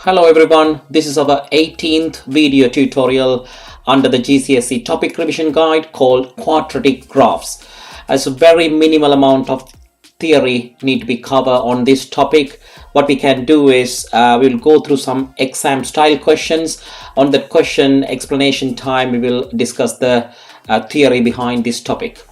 Hello everyone, this is our 18th video tutorial under the GCSE topic revision guide called Quadratic Graphs. As a very minimal amount of theory need to be covered on this topic. What we can do is we'll go through some exam style questions. On the question explanation time, we will discuss the theory behind this topic.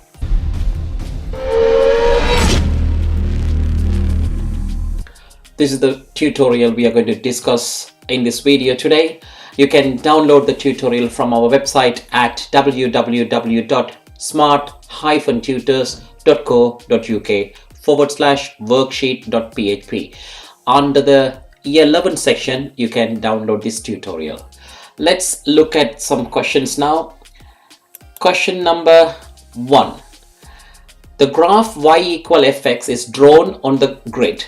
This is the tutorial we are going to discuss in this video today. You can download the tutorial from our website at www.smarttutor.co.uk/worksheet.php. Under the Year 11 section, you can download this tutorial. Let's look at some questions now. Question number 1. The graph y equal fx is drawn on the grid,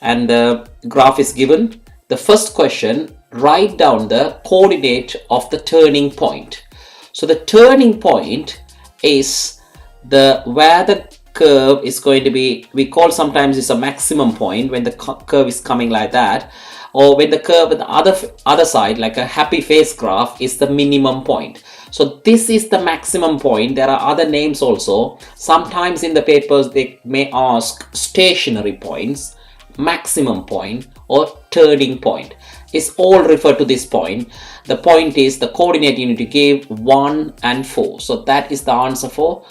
and the graph is given. The first question, write down the coordinate of the turning point. So the turning point is where the curve is going to be. We call sometimes it's a maximum point when the curve is coming like that, or when the curve at the other side, like a happy face graph, is the minimum point. So this is the maximum point. There are other names also. Sometimes in the papers they may ask stationary points, maximum point, or turning point. Is all referred to this point. The point is the coordinate you need to give 1 and 4. So that is the answer for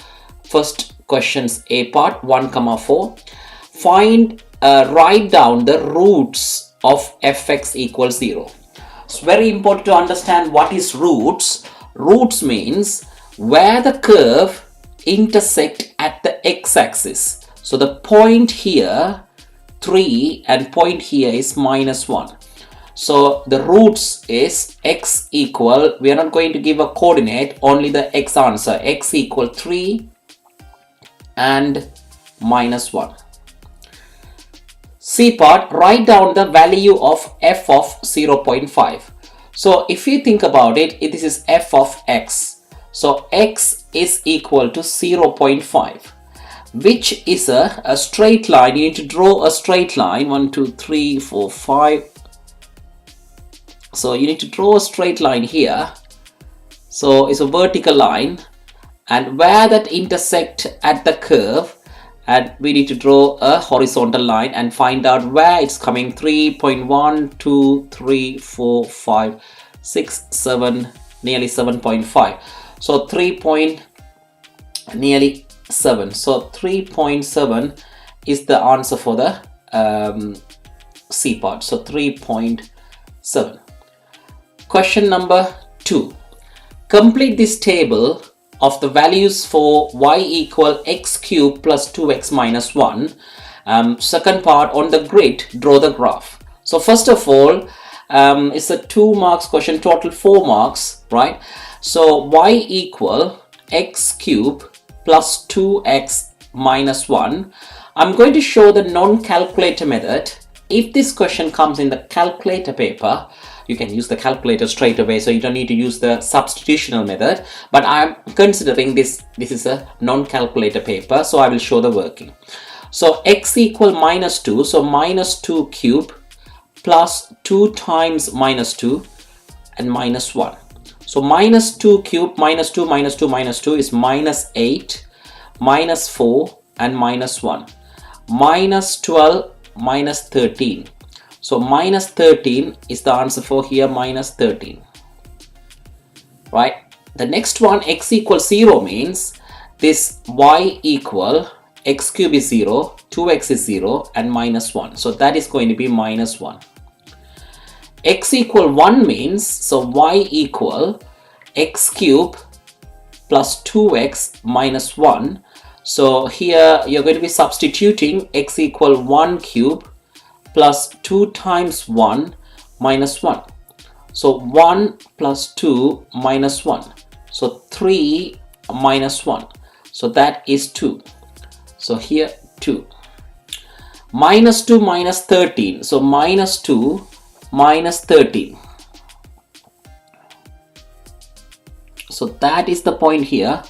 first question's A part, 1, 4. Write down the roots of fx equals 0. It's very important to understand what is roots. Roots means where the curve intersect at the x-axis. So the point here 3 and point here is -1. So the roots is x equal, we are not going to give a coordinate, only the x answer, x equal 3 and -1. C part, write down the value of f of 0.5. So if you think about it, this is f of x. So x is equal to 0.5. which is a straight line. You need to draw a straight line, 1, 2, 3, 4, 5. So you need to draw a straight line here. So it's a vertical line, and where that intersect at the curve, and we need to draw a horizontal line and find out where it's coming. 3.1, 2, 3, 4, 5, 6, 7, nearly 7.5. So 3 nearly 7. So 3.7 is the answer for the C part. So 3.7. Question number 2. Complete this table of the values for y equal x cubed plus 2x minus 1. Second part, on the grid, draw the graph. So first of all, it's a 2 marks question, total 4 marks, right? So y equal x cubed plus 2x minus 1. I'm going to show the non-calculator method. If this question comes in the calculator paper, you can use the calculator straight away, so you don't need to use the substitutional method. But I'm considering this is a non-calculator paper, so I will show the working. So x equal -2, so -2 cube plus 2 times -2 and -1. So -2 cube, -2, -2, -2 is -8, -4 and -1. -12, -13. So -13 is the answer for here, -13. Right? The next one, x equals 0, means this y equal x cube is 0, 2x is 0 and -1. So that is going to be -1. X equal 1 means, so y equal x cube plus 2x minus 1. So here you're going to be substituting x equal 1 cube plus 2 times 1 minus 1. So 1 plus 2 minus 1. So 3 minus 1. So that is 2. So here 2. -2 minus 13. So -2 minus 13. So that is the point here.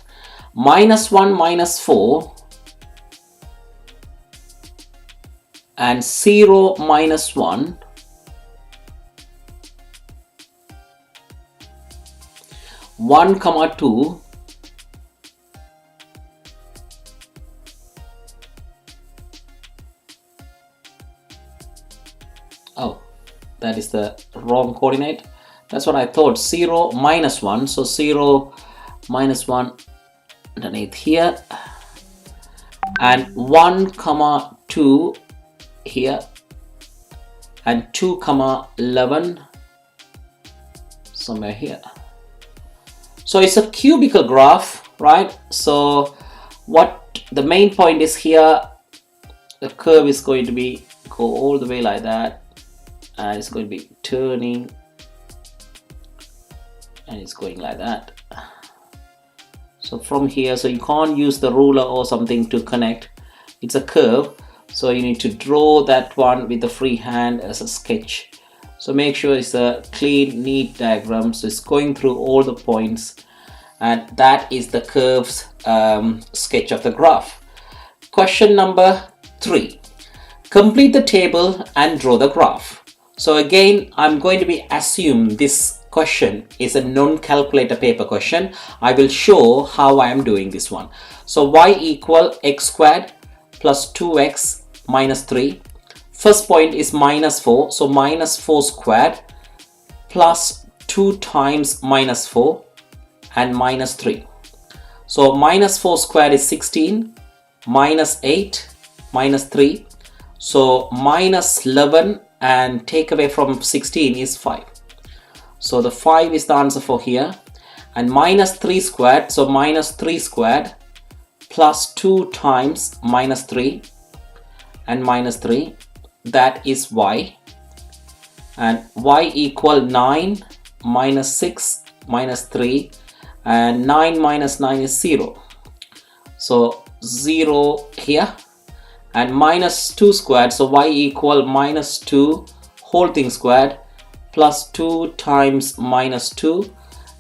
-1 minus 4 and 0 minus 1 1, comma 2. Oh, that is the wrong coordinate. That's what I thought. 0, minus 1. So 0, minus 1 underneath here. And 1, comma 2 here. And 2, comma 11 somewhere here. So it's a cubical graph, right? So what the main point is here, the curve is going to be go all the way like that, and it's going to be turning, and it's going like that. So from here, so you can't use the ruler or something to connect. It's a curve, so you need to draw that one with the free hand as a sketch. So make sure it's a clean, neat diagram. So it's going through all the points, and that is the curves sketch of the graph. Question number 3. Complete the table and draw the graph. So again, I'm going to be assume this question is a non-calculator paper question. I will show how I am doing this one. So y equal x squared plus 2x minus 3. First point is minus 4. So minus 4 squared plus 2 times minus 4 and minus 3. So minus 4 squared is 16, minus 8, minus 3. So minus 11 and take away from 16 is 5. So the 5 is the answer for here. And minus 3 squared, so minus 3 squared plus 2 times minus 3 and minus 3, that is y. And y equal 9 minus 6 minus 3, and 9 minus 9 is 0. So 0 here. And minus 2 squared, so y equal minus 2 whole thing squared plus 2 times minus 2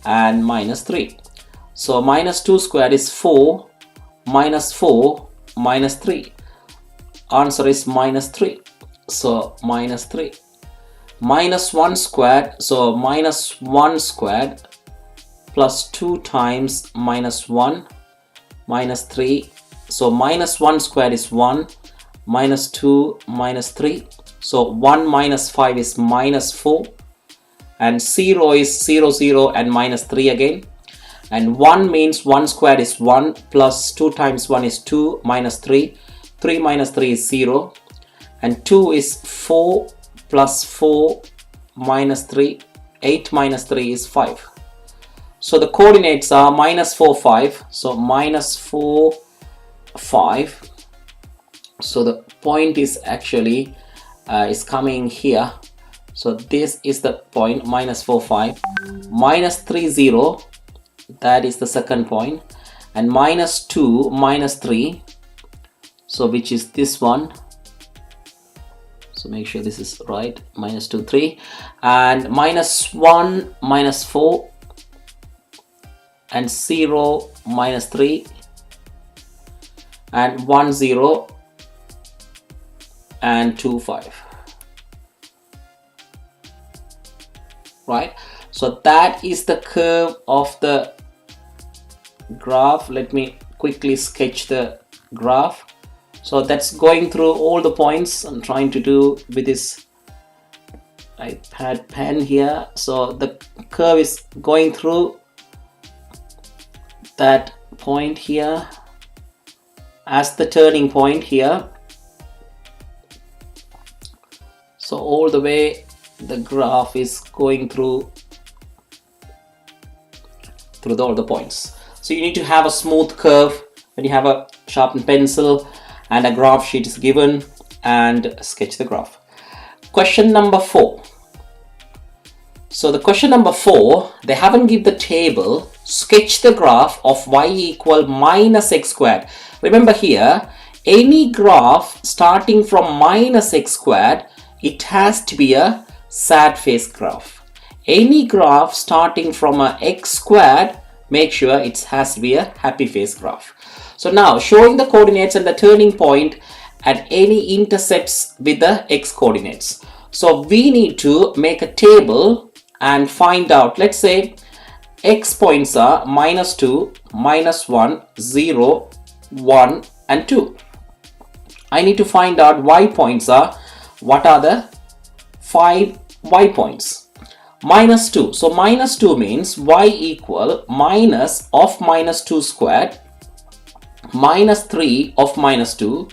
and minus 3. So minus 2 squared is 4, minus 4 minus 3. Answer is minus 3. So minus 3. Minus 1 squared, so minus 1 squared plus 2 times minus 1 minus 3. So minus 1 squared is 1, minus 2 minus 3. So 1 minus 5 is minus 4, and 0 is 0, 0 and minus 3 again. And 1 means 1 squared is 1 plus 2 times 1 is 2 minus 3. 3 minus 3 is 0. And 2 is 4 plus 4 minus 3. 8 minus 3 is 5. So the coordinates are minus 4, 5. So minus 4, 5. So the point is actually is coming here. So this is the point, minus 4, 5. Minus 3, 0. That is the second point. And minus 2, minus 3. So which is this one. So make sure this is right. Minus 2, 3. And minus 1, minus 4. And 0, minus 3. And 1, 0. And 2, 5. Right. So that is the curve of the graph. Let me quickly sketch the graph. So that's going through all the points I'm trying to do with this iPad pen here. So the curve is going through that point here as the turning point here. So all the way the graph is going through all the points. So you need to have a smooth curve when you have a sharpened pencil and a graph sheet is given, and sketch the graph. Question number 4. So the question number 4, they haven't given the table. Sketch the graph of y equal minus x squared. Remember here, any graph starting from minus x squared, it has to be a sad face graph. Any graph starting from a x squared, make sure it has to be a happy face graph. So now showing the coordinates and the turning point at any intercepts with the x coordinates. So we need to make a table and find out, let's say x points are -2, -1, 0, 1 and 2. I need to find out y points are, what are the 5 y points? -2. So -2 means y equal minus of -2 squared minus 3 of -2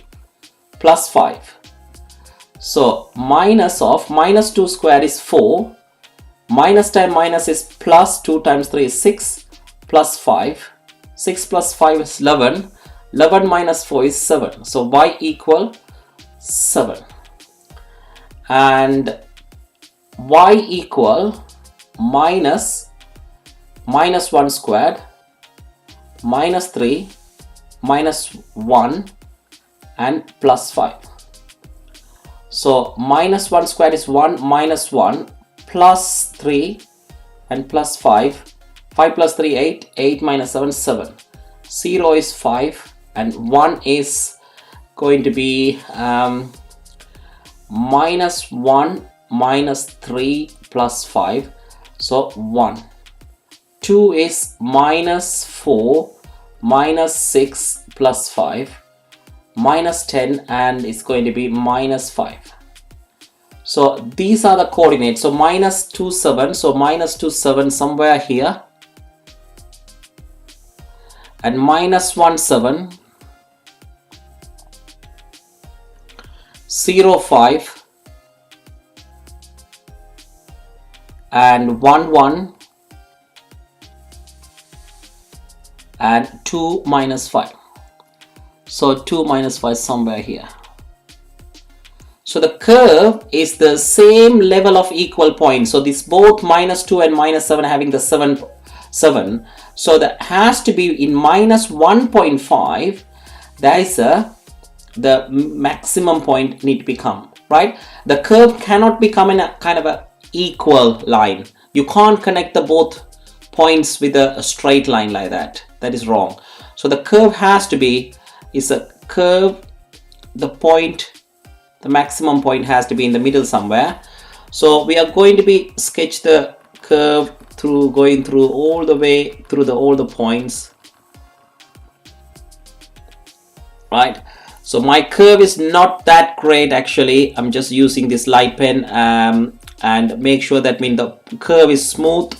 plus 5. So minus of -2 squared is 4. Minus times minus is plus, 2 times 3 is 6, plus 5. 6 plus 5 is 11. 11 minus 4 is 7. So y equal 7. And y equal minus 1 squared minus 3 minus 1 and plus 5. So minus 1 squared is 1, minus 1 plus 3 and plus 5. 5 plus 3 8, 8 minus 7 7. 0 is 5 and 1 is going to be minus 1 minus 3 plus 5, so 1. 2 is minus 4 minus 6 plus 5 minus 10 and it's going to be minus 5. So these are the coordinates. So minus 2 7, so minus 2 7 somewhere here, and minus 1 7, 0 5 and 1 1 and 2 minus 5. So 2 minus 5 somewhere here. So the curve is the same level of equal points. So this both -2 and -7 having the 7. So that has to be in -1.5. That is the maximum point need to become, right? The curve cannot become in a kind of a equal line. You can't connect the both points with a straight line like that. That is wrong. So the curve has to be, is a curve, the point, the maximum point has to be in the middle somewhere. So we are going to be sketch the curve through going through all the way through all the points, right? So my curve is not that great actually. I'm just using this light pen and make sure that the curve is smooth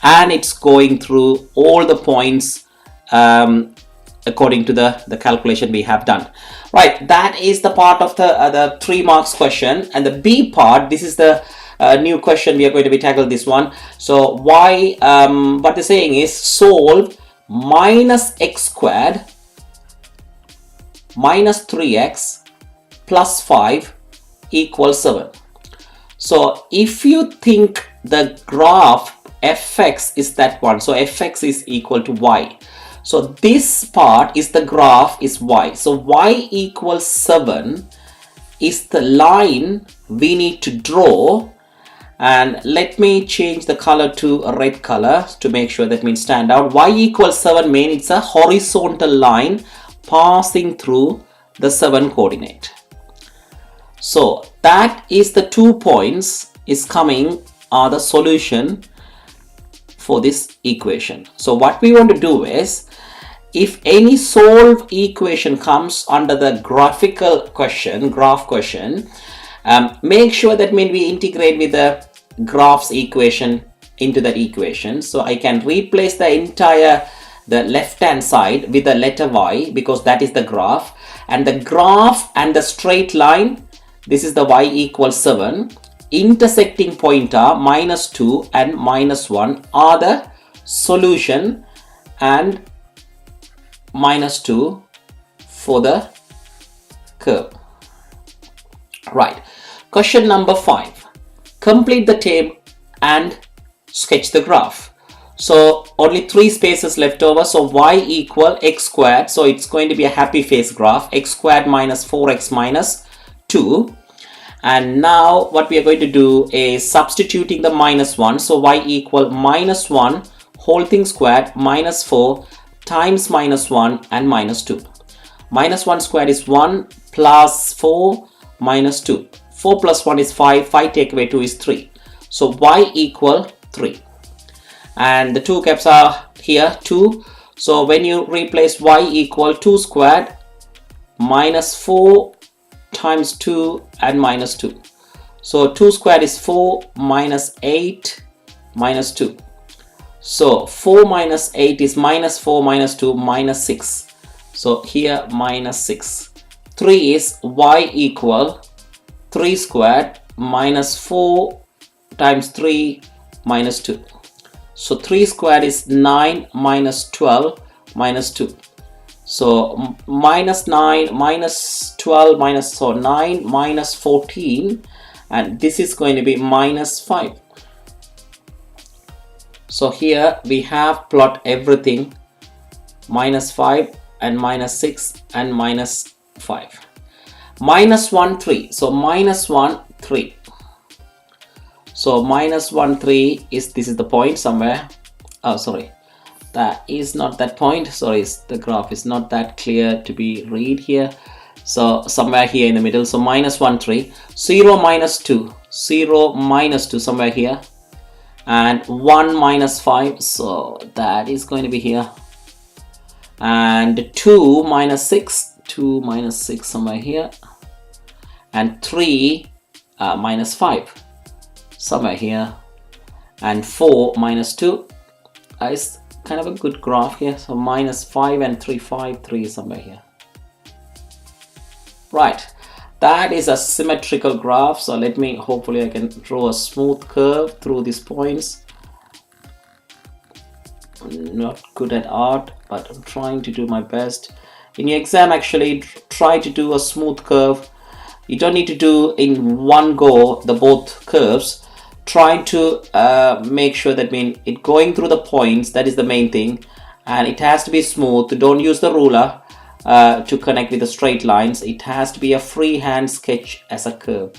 and it's going through all the points according to the calculation we have done. Right, that is the part of the 3 marks question. And the B part, this is the new question we are going to be tackling this one. So why, what they're saying is solve minus x squared minus 3x plus 5 equals 7. So if you think the graph fx is that one, so fx is equal to y. So this part is the graph is y. So y equals 7 is the line we need to draw. And let me change the color to a red color to make sure that means stand out. Y equals 7 means it's a horizontal line passing through the 7 coordinate. So that is the 2 points is coming are the solution for this equation. So what we want to do is, if any solved equation comes under the graphical question, graph question, make sure that we integrate with the graphs equation into that equation. So I can replace the entire the left hand side with the letter y because that is the graph, and the graph and the straight line, this is the y equals 7. Intersecting point are -2 and -1 are the solution, and -2 for the curve. Right, question number 5. Complete the table and sketch the graph. So only 3 spaces left over. So y equal x squared. So it's going to be a happy face graph. X squared minus 4x minus 2. And now what we are going to do is substituting the -1. So y equal -1 whole thing squared minus 4 times -1 and -2. -1 squared is 1 plus 4 minus 2. 4 plus 1 is 5. 5 take away 2 is 3. So y equal 3. and the 2 caps are here 2. So when you replace y equal 2 squared minus 4 times 2 and minus 2. So 2 squared is 4 minus 8 minus 2. So 4 minus 8 is minus 4 minus 2 minus 6. So here minus 6. 3 is y equal 3 squared minus 4 times 3 minus 2. So 3 squared is 9 minus 12 minus 2. So minus 9 minus 12 minus, so 9 minus 14, and this is going to be minus 5. So here we have plot everything, minus 5 and minus 6 and minus 5. Minus 1, 3. So minus 1, 3. So minus 1, 3 is, this is the point somewhere. Oh, sorry. That is not that point. Sorry, the graph is not that clear to be read here. So somewhere here in the middle. So minus 1, 3. 0 minus 2. 0 minus 2 somewhere here. And 1 minus 5. So that is going to be here. And 2 minus 6. 2 minus 6 somewhere here. And 3 minus 5 somewhere here. And 4 minus 2 is kind of a good graph here. So minus 5 and 3, 5, 3 somewhere here. Right, that is a symmetrical graph. So let me, hopefully I can draw a smooth curve through these points. I'm not good at art, but I'm trying to do my best. In your exam, actually try to do a smooth curve. You don't need to do in one go the both curves. Try to make sure that it going through the points, that is the main thing, and it has to be smooth. Don't use the ruler to connect with the straight lines. It has to be a freehand sketch as a curve.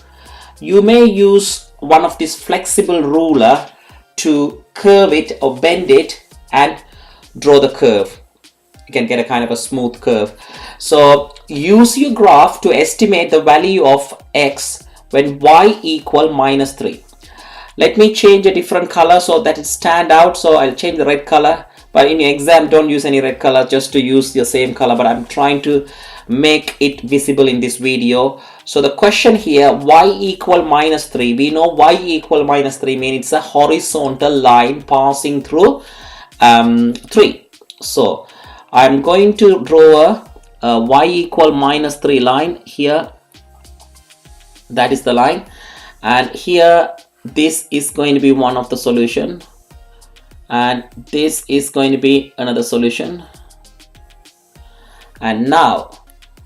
You may use one of these flexible ruler to curve it or bend it and draw the curve. You can get a kind of a smooth curve. So use your graph to estimate the value of x when y equal minus 3. Let me change a different color so that it stand out. So I'll change the red color, but in your exam don't use any red color, just to use the same color, but I'm trying to make it visible in this video. So the question here, y equal minus 3, we know y equal minus 3 means it's a horizontal line passing through 3. So I'm going to draw a y equal minus 3 line here. That is the line, and here this is going to be one of the solution, and this is going to be another solution. And now,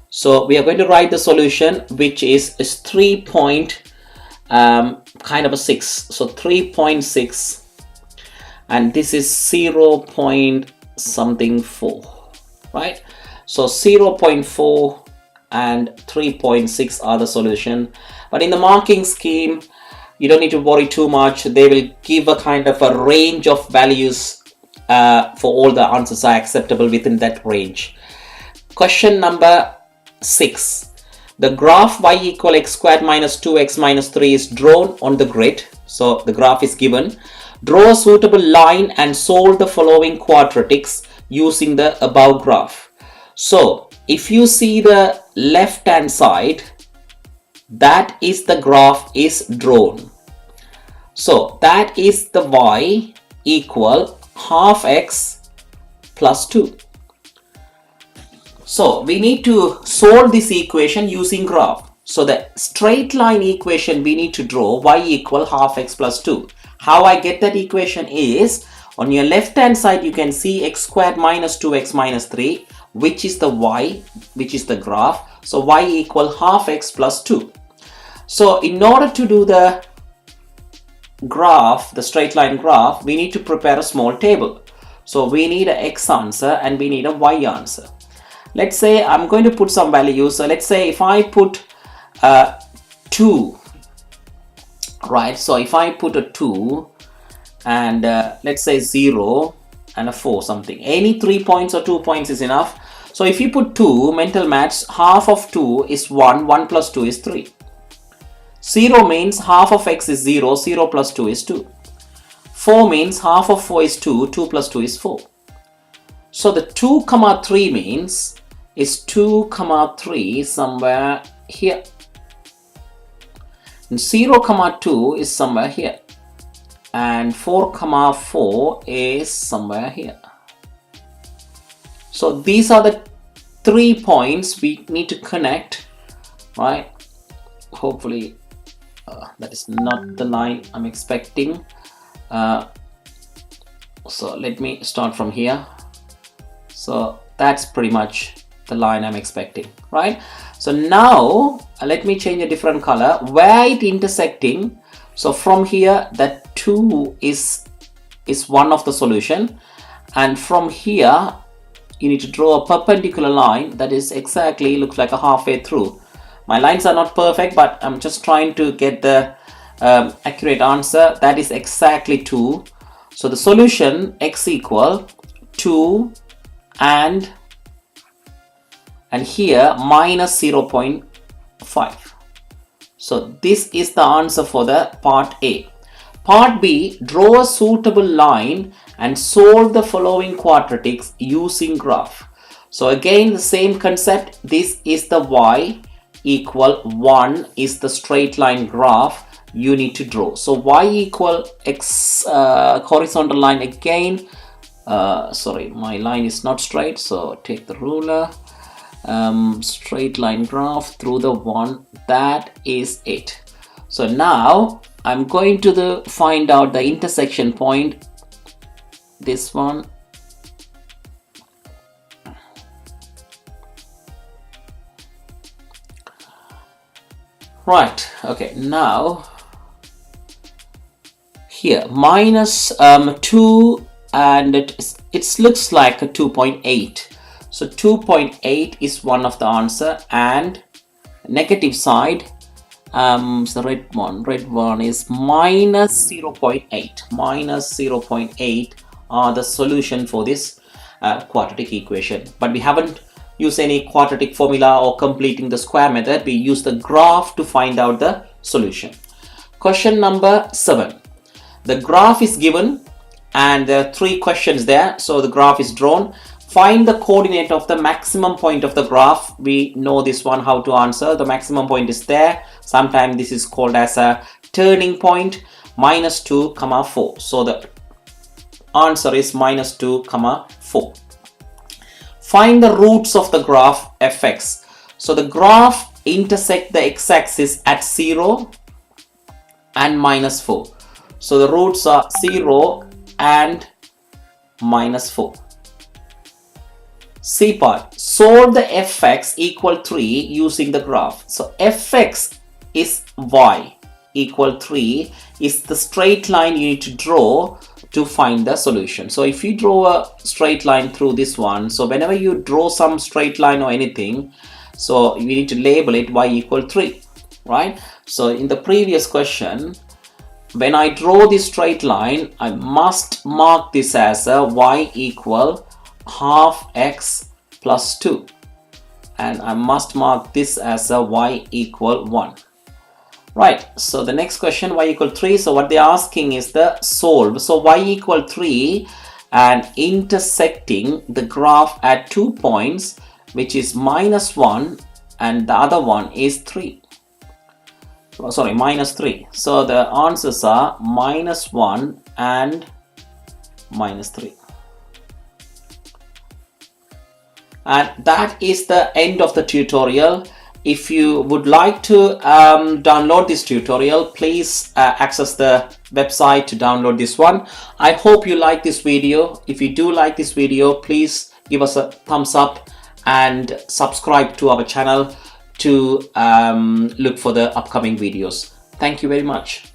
so we are going to write the solution, which is 3 point kind of a 6. So 3.6, and this is 0 point something 4, right? So 0.4 and 3.6 are the solution. But in the marking scheme, you don't need to worry too much. They will give a kind of a range of values for all the answers are acceptable within that range. Question number 6. The graph y equal x squared minus 2x minus 3 is drawn on the grid. So the graph is given. Draw a suitable line and solve the following quadratics using the above graph. So if you see the left hand side, that is the graph is drawn. So that is the y equal half x plus 2. So we need to solve this equation using graph. So the straight line equation we need to draw, y equal half x plus 2. How I get that equation is, on your left hand side you can see x squared minus 2x minus 3, which is the y, which is the graph. So y equal half x plus 2. So in order to do the graph, the straight line graph, we need to prepare a small table. So we need a x answer and we need a y answer. Let's say I'm going to put some values. So let's say if I put 2, right? So if I put a 2 and let's say 0 and a 4 something, any 3 points or 2 points is enough. So if you put 2, mental maths, half of 2 is 1, 1 plus 2 is 3. 0 means half of x is 0, 0 plus 2 is 2. 4 means half of 4 is 2, 2 plus 2 is 4. So the 2 comma 3 means is 2 comma 3 somewhere here. And 0 comma 2 is somewhere here. And 4 comma 4 is somewhere here. So these are the 3 points we need to connect, right? Hopefully that is not the line I'm expecting. So let me start from here. So that's pretty much the line I'm expecting, right? So now let me change a different color where it intersecting. So from here, that 2 is one of the solution, and from here you need to draw a perpendicular line that is exactly looks like a halfway through. My lines are not perfect, but I'm just trying to get the accurate answer. That is exactly 2. So the solution x equal 2 and here minus 0.5. So this is the answer for the part A. Part B, draw a suitable line and solve the following quadratics using graph. So again the same concept. This is the y equal 1 is the straight line graph you need to draw. So y equal x horizontal line again. Sorry, my line is not straight, so take the ruler. Straight line graph through the 1, that is it. So now I'm going to find out the intersection point, this one. Right, okay, now here minus 2 and it looks like a 2.8. So 2.8 is one of the answer, and negative side, the red one is minus 0.8. Minus 0.8 are the solution for this quadratic equation. But we haven't used any quadratic formula or completing the square method. We use the graph to find out the solution. Question number 7. The graph is given and there are 3 questions there. So the graph is drawn. Find the coordinate of the maximum point of the graph. We know this one how to answer. The maximum point is there. Sometimes this is called as a turning point. Minus 2 comma 4. So the answer is minus 2 comma 4. Find the roots of the graph fx. So the graph intersect the x-axis at 0 and minus 4. So the roots are 0 and minus 4. C part, solve the fx equal 3 using the graph. So fx is y equal 3 is the straight line you need to draw to find the solution. So if you draw a straight line through this one, so whenever you draw some straight line or anything, so you need to label it y equal 3, right? So in the previous question, when I draw this straight line, I must mark this as a y equal half x plus 2, and I must mark this as a y equal 1. Right, so the next question, y equal 3. So what they're asking is the solve. So y equal 3 and intersecting the graph at 2 points, which is minus 1 and the other one is 3. Oh, sorry, minus 3. So the answers are minus 1 and minus 3. And that is the end of the tutorial. If you would like to download this tutorial, please access the website to download this one. I hope you like this video. If you do like this video, please give us a thumbs up and subscribe to our channel to look for the upcoming videos. Thank you very much.